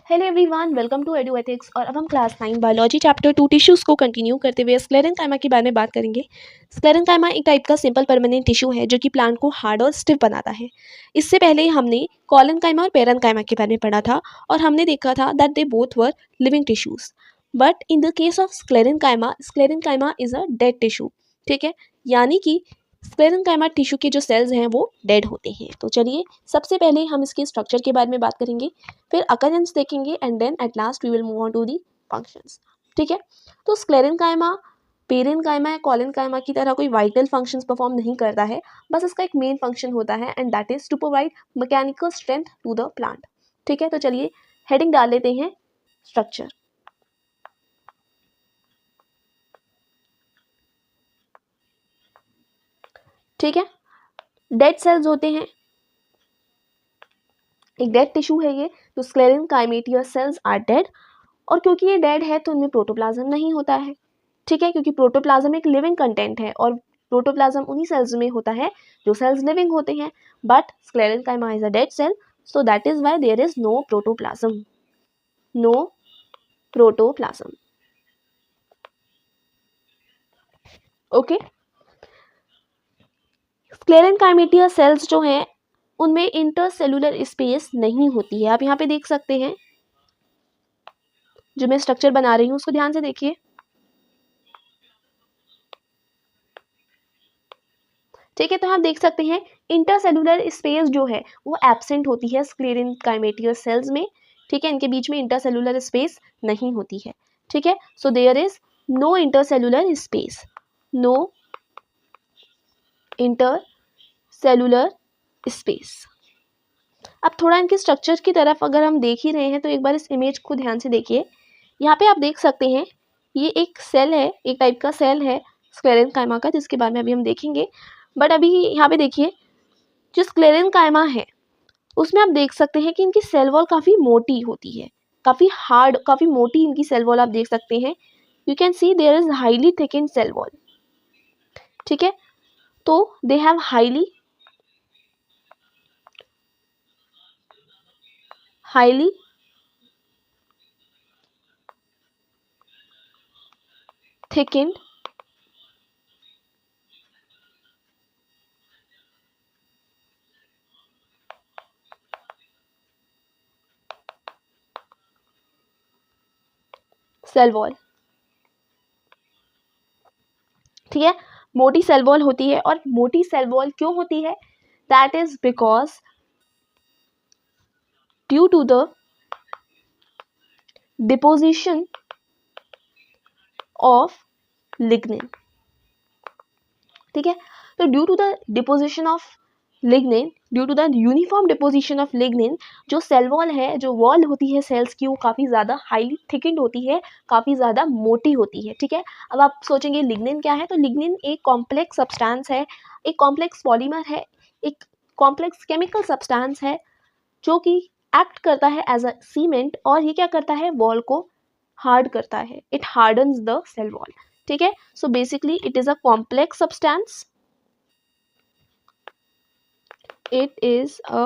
Hello everyone, welcome to Edu Ethics. और अब हम क्लास 9 बायोलॉजी चैप्टर 2 टिश्यूज़ को कंटिन्यू करते हुए स्क्लेरेंकाइमा के बारे में बात करेंगे। स्क्लेरेंकाइमा एक टाइप का सिंपल परमानेंट टिश्यू है जो कि प्लांट को हार्ड और स्टिफ बनाता है। इससे पहले हमने कॉलेनकाइमा और पेरेनकाइमा के बारे में पढ़ा था और हमने देखा था that they both were living tissues. But in the case of sclerenchyma is a dead tissue. ठीक है, यानी कि स्क्लेरेंकाइमा टिश्यू के जो सेल्स हैं वो डेड होते हैं। तो चलिए सबसे पहले हम इसके स्ट्रक्चर के बारे में बात करेंगे, फिर अकरेंस देखेंगे and then at last we will move on to the functions. ठीक है, तो स्क्लेरेंकाइमा पेरेनकाइमा या कॉलेनकाइमा की तरह कोई वाइटल फंक्शंस परफॉर्म नहीं करता है, बस इसका एक मेन फंक्शन होता है and that is to provide mechanical strength to the plant. ठीक है, तो चलिए हेडिंग डाल लेते हैं स्ट्रक्चर। ठीक है, डेड सेल्स होते हैं, एक डेड टिश्यू है ये, तो स्क्लेरेंकाइमेटिया सेल्स आर डेड। और क्योंकि ये डेड है तो इनमें प्रोटोप्लाज्म नहीं होता है। ठीक है, क्योंकि प्रोटोप्लाज्म एक लिविंग कंटेंट है और प्रोटोप्लाज्म उन्हीं सेल्स में होता है जो सेल्स लिविंग होते हैं। But sclerenchyma is a dead cell, so that is why there is no protoplasm. No protoplasm. Okay, sclerenchymatous cells जो हैं उनमें इंटरसेलुलर स्पेस नहीं होती है। आप यहाँ पे देख सकते हैं, जो मैं स्ट्रक्चर बना रही हूँ उसको ध्यान से देखिए। ठीक है, तो आप देख सकते हैं इंटरसेलुलर स्पेस जो है वो एब्सेंट होती है स्क्लेरेंकाइमेटिया सेल्स में। ठीक है, इनके बीच में इंटरसेलुलर स्पेस नहीं होती है। ठीक है, so there is no intercellular space, no intercellular space. अब थोड़ा इनके स्ट्रक्चर की तरफ अगर हम देख ही रहे हैं तो एक बार इस इमेज को ध्यान से देखिए। यहाँ पे आप देख सकते हैं ये एक सेल है, एक टाइप का सेल है स्क्लेरेंकाइमा का, जिसके बारे में अभी हम देखेंगे। बट अभी यहाँ पे देखिए, जो स्क्लेरेंकाइमा है उसमें आप देख सकते हैं कि इनकी सेल वॉल काफ़ी मोटी होती है, काफ़ी हार्ड, काफ़ी मोटी इनकी सेल वॉल आप देख सकते हैं। You can see there is highly thickened cell wall. ठीक है, तो they have highly thickened cell wall. ठीक है, मोटी सेल वॉल होती है। और मोटी सेल वॉल क्यों होती है? That is because due to the deposition of lignin. ठीक है, तो due to the deposition of lignin, due to the uniform deposition of lignin, जो सेल वॉल है, जो वॉल होती है सेल्स की, वो काफ़ी ज़्यादा हाईली थिकन्ड होती है, काफ़ी ज़्यादा मोटी होती है। ठीक है, अब आप सोचेंगे लिग्निन क्या है, तो लिग्निन एक कॉम्प्लेक्स सब्सटेंस है, एक कॉम्प्लेक्स पॉलीमर है, एक कॉम्प्लेक्स केमिकल सब्सटेंस है जो कि एक्ट करता है एज अ सीमेंट। और ये क्या करता है? वॉल को हार्ड करता है, it hardens the cell wall. ठीक है, so basically it is a complex substance, it is a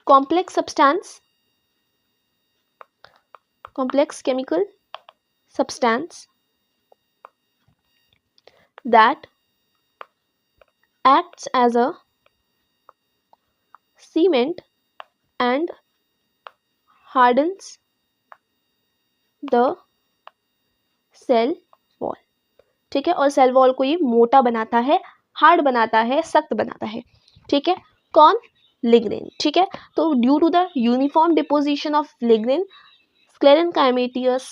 complex substance, complex chemical substance that acts as a cement and hardens the cell wall। ठीक है, और cell wall को ये मोटा बनाता है, हार्ड बनाता है, सख्त बनाता है। ठीक है, कौन? लिग्निन। ठीक है, तो due to the uniform deposition of lignin, sclerenchymatous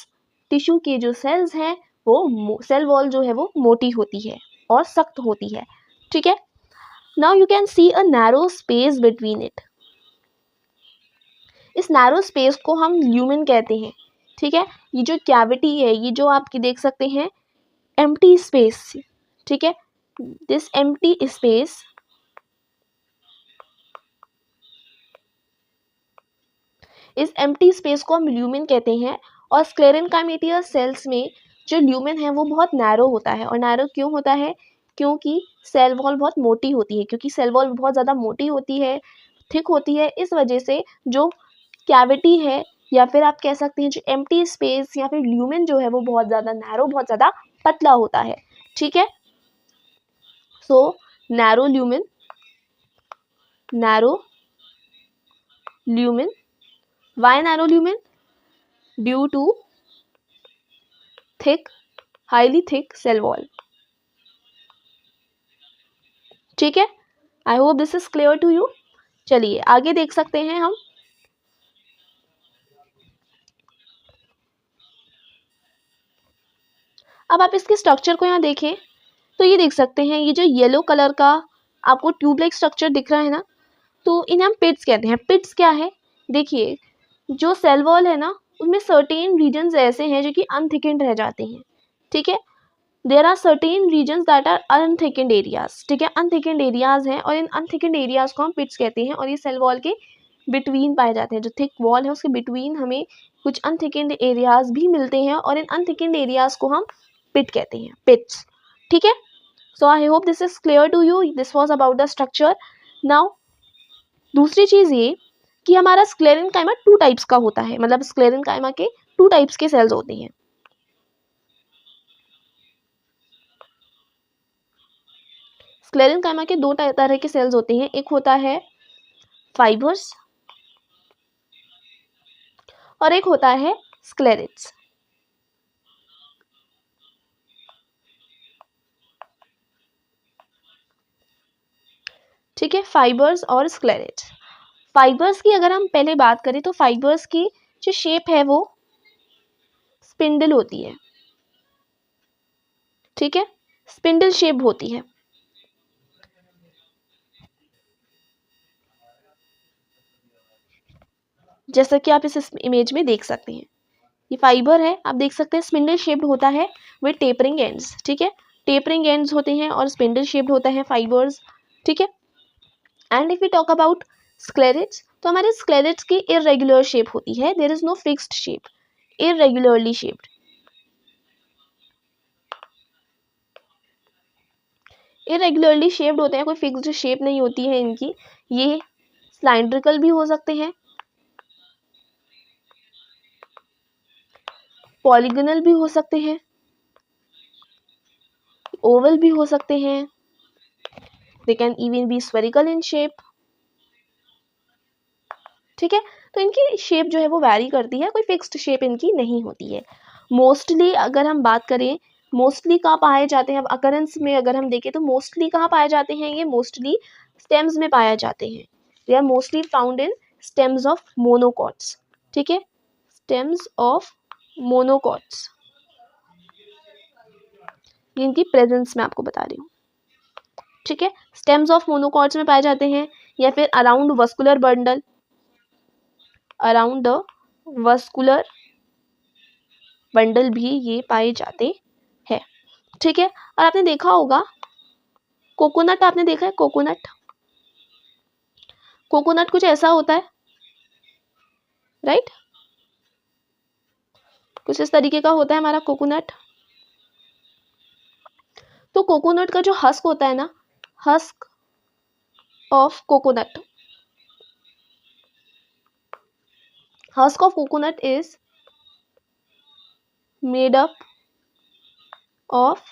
tissue के जो सेल्स हैं वो सेल वॉल जो है वो मोटी होती है और सख्त होती है। ठीक है, now you can C a narrow space between it. इस नैरो स्पेस को हम ल्यूमेन कहते हैं। ठीक है, ये जो कैविटी है, ये जो आपकी देख सकते हैं एम्प्टी स्पेस। ठीक है, दिस एम्प्टी स्पेस इस एम्प्टी स्पेस को हम ल्यूमेन कहते हैं। और स्क्लेरेंकाइमेटिया सेल्स में जो ल्यूमेन है वो बहुत नैरो होता है। और नैरो क्यों होता है? क्योंकि सेल वॉल बहुत मोटी होती है, क्योंकि सेल वॉल बहुत ज़्यादा मोटी होती है, थिक होती है, इस वजह से जो कैविटी है, या फिर आप कह सकते हैं जो एम्प्टी स्पेस या फिर ल्यूमेन जो है वो बहुत ज़्यादा नैरो, बहुत ज़्यादा पतला होता है, ठीक है। So narrow lumen, narrow lumen, why narrow lumen? Due to thick, highly thick cell wall, ठीक है। I hope this is clear to you. चलिए आगे देख सकते हैं हम। अब आप इसके स्ट्रक्चर को यहाँ देखें तो ये देख सकते हैं, ये जो येलो कलर का आपको ट्यूब लाइक स्ट्रक्चर दिख रहा है ना, तो इन्हें हम पिट्स कहते हैं। पिट्स क्या है? देखिए जो सेल वॉल है ना, उसमें सर्टेन रीजन्स ऐसे हैं जो कि अनथिकेंड रह जाते हैं, ठीक है। There are certain regions that are unthickened areas, ठीक है, अनथिकेंड एरियाज हैं, और इन अनथिकेंड एरियाज को हम पिट्स कहते हैं, और ये सेल वॉल के बिटवीन पाए जाते हैं। जो थिक वॉल है उसके बिटवीन हमें कुछ अनथिकेंड एरियाज भी मिलते हैं, और इन अनथिकेंड एरियाज को हम पिट कहते हैं, पिट्स, ठीक है। So I hope this is clear to you. This was about the structure. Now दूसरी चीज ये कि हमारा स्क्लेरेनकाइमा 2 टाइप्स का होता है, मतलब स्क्लेरेनकाइमा के 2 टाइप्स के सेल्स होते हैं। स्क्लेरेनकाइमा के 2 तरह के सेल्स होते हैं, एक होता है फाइबर्स और एक होता है स्क्लेरेट्स, ठीक है, फाइबर्स और स्क्लेरेट्स। फाइबर्स की अगर हम पहले बात करें तो फाइबर्स की जो शेप है वो स्पिंडल होती है, ठीक है, स्पिंडल शेप होती है। जैसा कि आप इस इमेज में देख सकते हैं, ये फाइबर है, आप देख सकते हैं स्पिंडल शेप्ड होता है विद टेपरिंग एंड्स, ठीक है, टेपरिंग एंड्स होते हैं और स्पिंडल शेप्ड होता है फाइबर्स, ठीक है। And if we talk about sclereids, तो हमारे स्क्लेरेट्स की इररेगुलर शेप होती है, there is no fixed shape, irregularly shaped, irregularly shaped होते हैं, कोई फिक्स्ड शेप नहीं होती है इनकी। ये सिलेंड्रिकल भी हो सकते हैं, पॉलीगोनल भी हो सकते हैं, ओवल भी हो सकते हैं, they can even be spherical in shape, ठीक है। तो इनकी शेप जो है वो वैरी करती है, कोई फिक्स्ड शेप इनकी नहीं होती है। मोस्टली अगर हम बात करें, मोस्टली कहाँ पाए जाते हैं, अब अकरेंस में अगर हम देखें तो मोस्टली कहाँ पाए जाते हैं, ये मोस्टली स्टेम्स में पाए जाते हैं। They are mostly found in stems of monocots, ठीक है, स्टेम्स ऑफ मोनोकॉट्स, ये इनकी प्रेजेंस में आपको बता रही हूँ, ठीक है, स्टेम्स ऑफ मोनोकॉट्स में पाए जाते हैं, या फिर around vascular bundle, around the vascular bundle भी ये पाए जाते हैं, ठीक है। और आपने देखा होगा कोकोनट, आपने देखा है कोकोनट, कोकोनट कुछ ऐसा होता है, राइट, कुछ इस तरीके का होता है हमारा कोकोनट। तो कोकोनट का जो हस्क होता है ना, husk of coconut, husk of coconut is made up of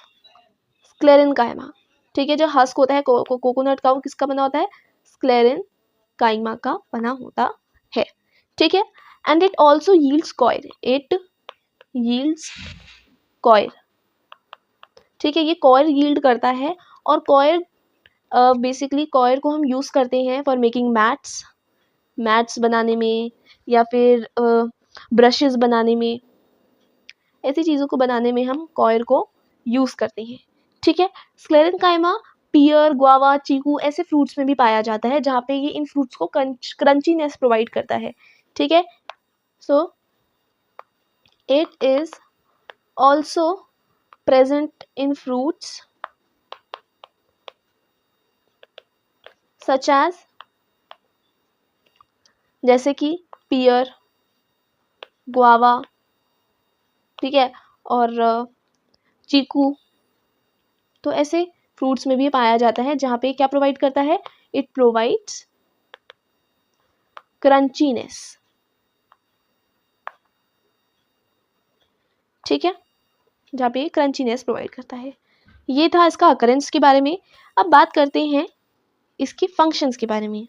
sclerenchyma, ठीक है, जो हस्क होता है कोकोनट का वो किसका बना होता है, स्क्लेरेनकाइमा का बना होता है, ठीक है। And it also yields coir, it yields coir, ठीक है, ये कॉयर यील्ड करता है, और कॉयर बेसिकली कॉयर को हम यूज़ करते हैं फॉर मेकिंग मैट्स, मैट्स बनाने में, या फिर ब्रशेस बनाने में, ऐसी चीज़ों को बनाने में हम कॉयर को यूज़ करते हैं, ठीक है। स्क्लेरेनकाइमा पियर, गुआवा, चीकू ऐसे फ्रूट्स में भी पाया जाता है, जहाँ पे ये इन फ्रूट्स को क्रंचीनेस प्रोवाइड करता है, ठीक है। So it is also present in fruits such as, जैसे कि पियर, गुआवा, ठीक है, और चीकू, तो ऐसे फ्रूट्स में भी पाया जाता है, जहाँ पे क्या प्रोवाइड करता है, इट प्रोवाइड्स क्रंचीनेस, ठीक है, जहाँ पे क्रंचीनेस प्रोवाइड करता है। ये था इसका अकरेंस के बारे में। अब बात करते हैं इसकी फंक्शंस के बारे में।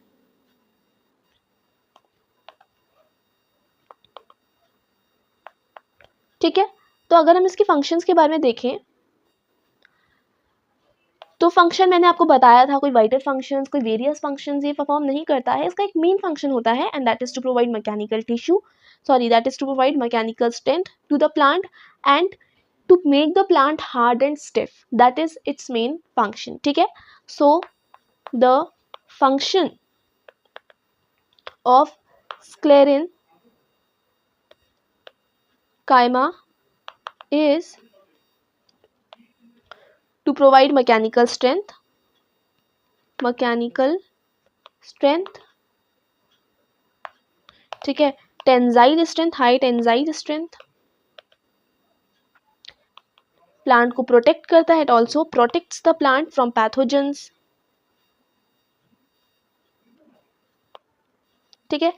ठीक है, तो अगर हम इसकी फंक्शंस के बारे में देखें तो फंक्शन मैंने आपको बताया था, कोई वाइटल फंक्शंस, कोई वेरियस फंक्शंस ये परफॉर्म नहीं करता है। इसका एक मेन फंक्शन होता है and that is to provide mechanical tissue, sorry that is to provide mechanical strength to the plant and to make the plant hard and stiff. That is its main function. ठीक है, so the function of sclerenchyma is to provide mechanical strength, ठीक है, tensile strength, high tensile strength, plant को protect करता है, it also protects the plant from pathogens. ठीक है,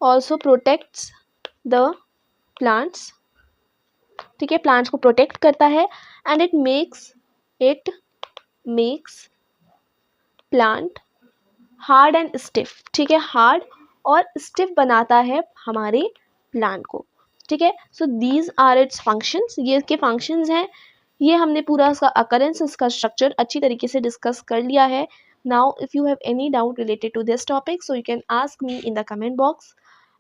also protects the plants, ठीक है, प्लांट्स को प्रोटेक्ट करता है and it makes plant hard and stiff. ठीक है, हार्ड और स्टिफ बनाता है हमारे प्लांट को। ठीक है, so these are its functions, ये इसके फंक्शंस हैं। ये हमने पूरा इसका अकरेंस, इसका स्ट्रक्चर अच्छी तरीके से डिस्कस कर लिया है। Now if you have any doubt related to this topic so you can ask me in the comment box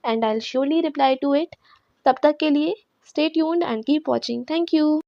and I will surely reply to it. तब तक के लिए stay tuned and keep watching. Thank you.